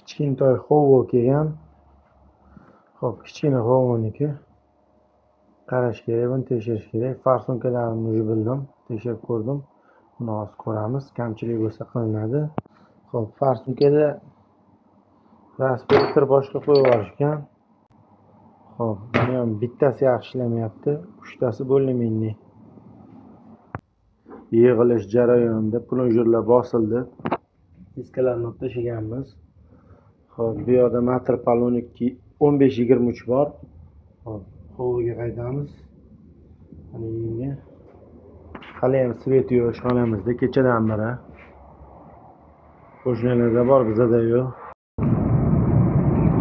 kichkintoy hovur kelgan. Xo'p, kichkina hovurniki. Qarash kerak, buni tekshirish kerak. Farsonkalarni уже bildim, tekshirib ko'rdim. Buni hozir ko'ramiz. Kamchilik bo'lsa qilinadi. Xo'p, farsonkada transporter boshqa qo'yib yuborishgan. Xo'p, buni ham bittasi yaxshi ishlamayapti, 3tasi bo'linmaydi. Yig'ilish jarayonida plonjerlar bosildi. Diskalarni olib tashlaganmiz. Xo'p, bu yerda metr paloniki 15-20 uch bor. Xo'p, hovliga qaytamiz. Mana endi hali ham svet yo'q ishxonamizda, kechadan beri. Qo'shnilarda bor, bizda yo'q.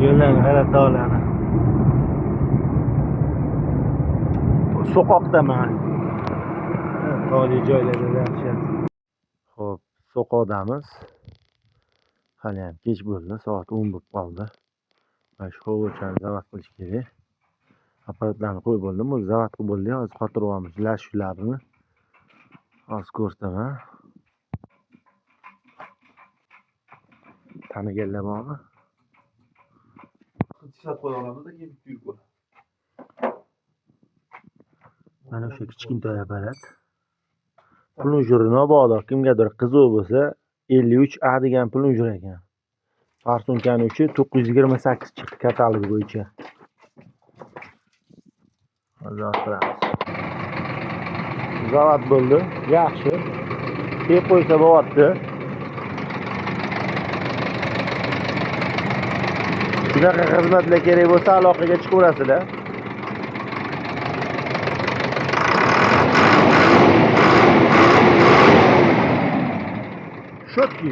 Yo'llarni g'alatolarni. So'qoqdaman. Tog'li joylarda yaxshi. Xo'p, so'qoqdamiz. Hali ham kech bo'ldi, soat 10 bo'lib qoldi. Mana shu hovurchani zavat qilish kerak. Apparatlarni qo'yib bo'ldim, o'zi zavat qilib bo'ldi. Hozir qotiryapmiz shularni. Hozir ko'rsataman. Taniganlar bormi? Tishlab qo'ya olamizda, keyin tuyib qo'y. Mana o'sha kichkintoy apparat. Plunjeri mabodo kimgadir qiziq bo'lsa, 53A degan plunjer ekan. Farsonkani uchi 928 chiqdi katalog bo'yicha. Hozir qilamiz. Zavat bo'ldi, yaxshi. Deb qo'ysa bo'lyapti. Shunaqa xizmatlar kerak bo'lsa, aloqaga chiqaverasizlar. Shotki